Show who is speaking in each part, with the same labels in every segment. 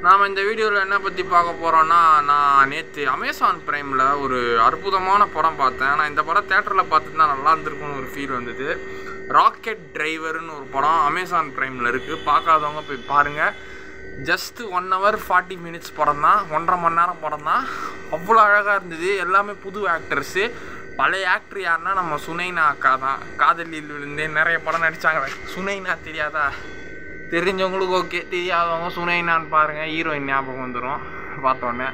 Speaker 1: நாம் இந்த வீடியோவில் என்ன பற்றி பார்க்க போகிறோன்னா, நான் நேற்று அமேசான் ப்ரைமில் ஒரு அற்புதமான படம் பார்த்தேன். ஆனால் இந்த படம் தேட்டரில் பார்த்துட்டு தான் நல்லா இருந்திருக்குன்னு ஒரு ஃபீல் வந்தது. ராக்கெட் டிரைவர்னு ஒரு படம் அமேசான் ப்ரைமில் இருக்குது. பார்க்காதவங்க போய் பாருங்கள். ஜஸ்ட்டு 1 hour 40 minutes படம் தான், 1.5 மணி நேரம் படம் தான். அவ்வளோ அழகாக இருந்தது. எல்லாமே புது ஆக்டர்ஸு. பழைய ஆக்டர் யாருன்னா நம்ம சுனைனா அக்கா தான். காதலிலிருந்தே நிறைய படம் நடித்தாங்களே. சுனைனா தெரியாதா? தெரிஞ்சவங்களுக்கு ஓகே, தெரியாதவங்க சுனைனான்னு பாருங்கள். ஹீரோயின் ஞாபகம் வந்துடும் பார்த்தோன்னே.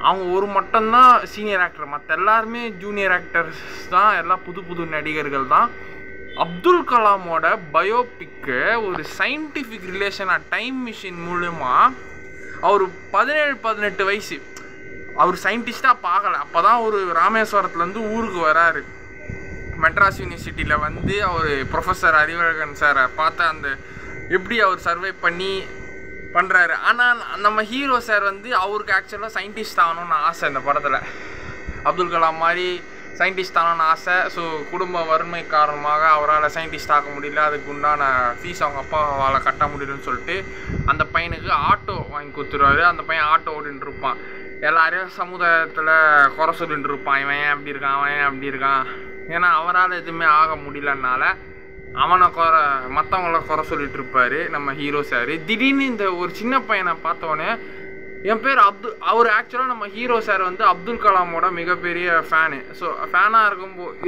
Speaker 1: அவங்க ஒரு மட்டும்தான் சீனியர் ஆக்டர், மற்ற எல்லாருமே ஜூனியர் ஆக்டர்ஸ் தான். எல்லாம் புது புது நடிகர்கள் தான். அப்துல் கலாமோட பயோபிக்கு ஒரு சயின்டிஃபிக் ரிலேஷனாக டைம் மிஷின் மூலமா அவர் 17-18 வயசு அவர் சயின்டிஸ்டாக பார்க்கல. அப்போ தான் ஒரு ராமேஸ்வரத்துலேருந்து ஊருக்கு வராரு. மெட்ராஸ் யூனிவர்சிட்டியில் வந்து அவர் ப்ரொஃபஸர் அறிவழகன் சாரை பார்த்து அந்த எப்படி அவர் சர்வை பண்ணி பண்ணுறாரு. ஆனால் நம்ம ஹீரோ சார் வந்து அவருக்கு ஆக்சுவலாக சயின்டிஸ்ட் ஆகணும்னு ஆசை. இந்த படத்தில் அப்துல் கலாம் மாதிரி சயின்டிஸ்ட் ஆகணும்னு ஆசை. ஸோ குடும்ப வறுமை காரணமாக அவரால் சயின்டிஸ்ட் ஆக முடியல. அதுக்கு உண்டான ஃபீஸ் அவங்க அப்பாவால் கட்ட முடியலன்னு சொல்லிட்டு அந்த பையனுக்கு ஆட்டோ வாங்கி கொடுத்துருவாரு. அந்த பையன் ஆட்டோ ஓடின்னு இருப்பான். எல்லாரையும் சமுதாயத்தில் குறை சொல்லிட்டு இருப்பான். இவன் ஏன் அப்படி இருக்கான், அவன் ஏன் அப்படி இருக்கான். ஏன்னா அவரால் எதுவுமே ஆக முடியலனால அவனை மற்றவங்கள குறை சொல்லிட்டு இருப்பார் நம்ம ஹீரோ சார். திடீர்னு இந்த ஒரு சின்ன பையனை பார்த்தோன்னே, என் பேர் அவர் ஆக்சுவலாக நம்ம ஹீரோ சார் வந்து அப்துல் கலாமோட மிகப்பெரிய ஃபேனு. ஸோ ஃபேனாக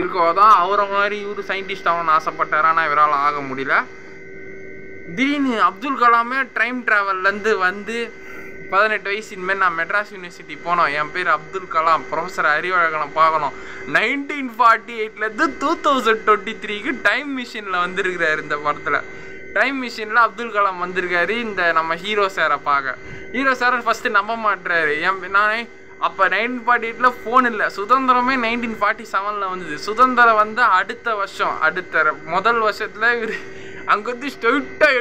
Speaker 1: இருக்கோ தான் அவரை மாதிரி இவர் சயின்டிஸ்ட் ஆகணும்னு ஆசைப்பட்டார். ஆனால் இவரால் ஆக முடியல. திடீர்னு அப்துல் கலாமே டைம் ட்ராவல்லேருந்து வந்து 18 வயசு இனிமேல் நான் மெட்ராஸ் யூனிவர்சிட்டி போனோம், என் பேர் அப்துல் கலாம், ப்ரொஃபஸர் அறிவழகனை பார்க்கணும். 1948லேருந்து 2023க்கு டைம் மிஷினில் வந்திருக்கிறாரு. இந்த படத்தில் டைம் மிஷினில் அப்துல் கலாம் வந்திருக்காரு இந்த நம்ம ஹீரோ சாரை பார்க்க. ஹீரோ சாரை ஃபஸ்ட்டு நம்ப மாட்டுறாரு. நான் அப்போ 1948 ஃபோன் இல்லை. சுதந்திரமே 1947 வந்தது. சுதந்திரம் வந்து அடுத்த வருஷம், முதல் வருஷத்தில் இவர் அங்கே வந்து ஸ்ட்ரெயிட்டாக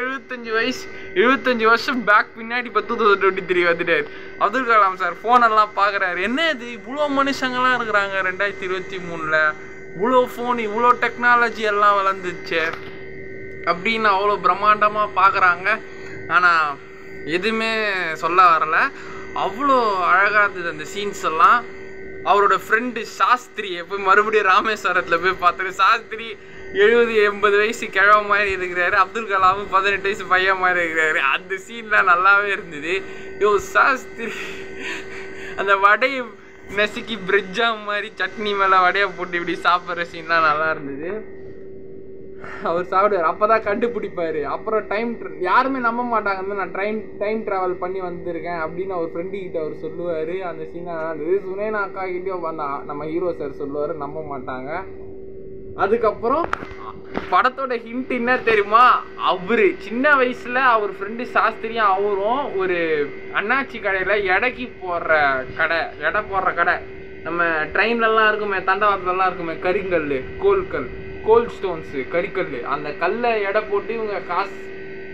Speaker 1: 75 வருஷம் பேக் பின்னாடி இப்போ 2023 வந்துட்டார் அப்துல் கலாம் சார். ஃபோனெல்லாம் பார்க்குறாரு. என்ன இது இவ்வளோ மனுஷங்கள்லாம் இருக்கிறாங்க 2023, இவ்வளோ ஃபோன், இவ்வளோ டெக்னாலஜி எல்லாம் வளர்ந்துச்சு அப்படின்னு அவ்வளோ பிரம்மாண்டமாக பார்க்குறாங்க. ஆனால் எதுவுமே சொல்ல வரல. அவ்வளோ அழகாக இருந்தது அந்த சீன்ஸ் எல்லாம். அவரோட ஃப்ரெண்டு சாஸ்திரியை போய் மறுபடியும் ராமேஸ்வரத்தில் போய் பார்த்துரு. சாஸ்திரி 70-80 வயசு கிழவ மாதிரி இருக்கிறாரு. அப்துல் கலாமும் 18 வயசு பையன் மாதிரி இருக்கிறாரு. அந்த சீன்லாம் நல்லாவே இருந்தது. சாஸ்திரி அந்த வடையை நெசுக்கி பிரிட்ஜா மாதிரி சட்னி மேலே வடையை போட்டு இப்படி சாப்பிட்ற சீன்லாம் நல்லா இருந்தது. அவர் சாப்பிடுவார். அப்போ தான் கண்டுபிடிப்பார். அப்புறம் யாருமே நம்ப மாட்டாங்க, நான் டைம் ட்ராவல் பண்ணி வந்திருக்கேன் அப்படின்னு அவர் ஃப்ரெண்டுக்கிட்ட அவர் சொல்லுவார். அந்த சீனாக நல்லா இருந்தது. சுனேனா அக்கா கிட்டேயோ நம்ம ஹீரோ சார் சொல்லுவார், நம்ப மாட்டாங்க. அதுக்கப்புறம் படத்தோட ஹிண்ட் என்ன தெரியுமா? அவர் சின்ன வயசில் அவர் ஃப்ரெண்டு சாஸ்திரியும் அவரும் ஒரு அண்ணாச்சி கடையில் எடை போடுற கடை நம்ம ட்ரெயின்லலாம் இருக்குமே, தண்டவாளத்துலலாம் இருக்குமே, கரிங்கல், கோல்ட் ஸ்டோன்ஸு, கறிக்கல், அந்த கல்லை எடை போட்டு இவங்க காசு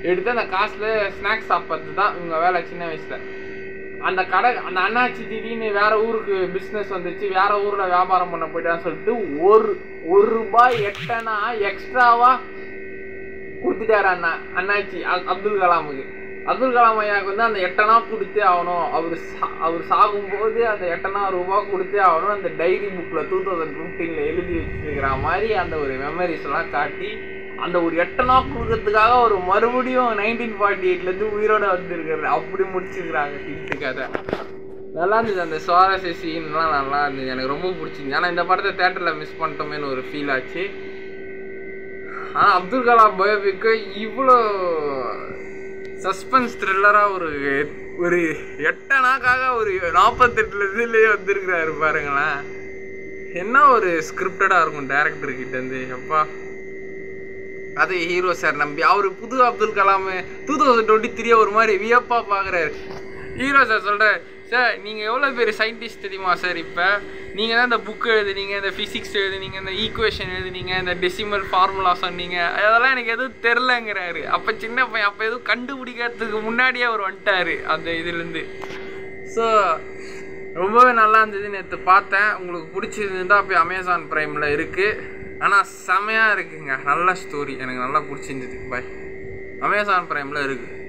Speaker 1: எடுத்து அந்த காசில் ஸ்நாக்ஸ் சாப்பிட்றது தான் இவங்க வேலை சின்ன வயசில். அந்த அண்ணாச்சி திடீர்னு வேறு ஊருக்கு பிஸ்னஸ் வந்துச்சு, வேறு ஊரில் வியாபாரம் பண்ண போயிட்டான்னு சொல்லிட்டு ஒரு ரூபாய் 8 அணா எக்ஸ்ட்ராவாக கொடுத்துட்டாரு அண்ணாச்சி அப்துல் கலாமுக்கு. அப்துல் கலாம் ஐயாவுக்கு வந்து அந்த 8 அணா கொடுத்தே ஆகணும். அவர் சாகும்போது அந்த 8 அணா ரூபாய் கொடுத்தே ஆகணும். அந்த டைரி புக்கில் 2015 எழுதி வச்சுருக்கிற மாதிரி அந்த ஒரு மெமரிஸ்லாம் காட்டி அந்த ஒரு 8 அணா கொடுக்கறதுக்காக ஒரு மறுபடியும் 1948லேருந்து உயிரோட வந்துருக்காரு. அப்படி முடிச்சிருக்கிறாங்க ஹிட்டு கதை. நல்லா இருந்தது. அந்த சுவாரஸ்ய சீன்லாம் நல்லா இருந்தது. எனக்கு ரொம்ப பிடிச்சிருந்துச்சு. ஆனால் இந்த படத்தை தேட்டரில் மிஸ் பண்ணிட்டோமேனு ஒரு ஃபீல் ஆச்சு. ஆனால் அப்துல் கலாம் பயோபிக்கு இவ்வளோ சஸ்பென்ஸ் த்ரில்லராக ஒரு 8 அணாக்காக ஒரு 48 இதுலேயே வந்திருக்கிறாரு பாருங்களேன். என்ன ஒரு ஸ்கிரிப்டடாக இருக்கும் டேரக்டர்கிட்டேருந்து. அப்பா அது ஹீரோ சார் நம்பி அவர் புது அப்துல் கலாம் 2023 ஒரு மாதிரி வியப்பாக பார்க்குறாரு. ஹீரோ சார் சொல்கிறார், சார் நீங்கள் எவ்வளோ பேர் சயின்டிஸ்ட் தெரியுமா சார்? இப்போ நீங்கள் தான் இந்த புக்கு எழுதுனீங்க, இந்த ஃபிசிக்ஸ் எழுதுனீங்க, இந்த ஈக்குவேஷன் எழுதுனீங்க, இந்த டெசிமல் ஃபார்முலா சொன்னீங்க, அதெல்லாம் எனக்கு எதுவும் தெரிலங்கிறாரு. அப்போ சின்ன பையன் அப்போ எதுவும் கண்டுபிடிக்கிறதுக்கு முன்னாடியே அவர் வந்துட்டார் அந்த இதுலேருந்து. ஸோ ரொம்பவே நல்லா இருந்தது. நேற்று பார்த்தேன். உங்களுக்கு பிடிச்சிருந்தா போய் அமேசான் ப்ரைமில் இருக்குது. ஆனால் செமையாக இருக்குங்க, நல்ல ஸ்டோரி, எனக்கு நல்லா பிடிச்சிருந்தது. பாய். அமேசான் பிரைமில் இருக்குது.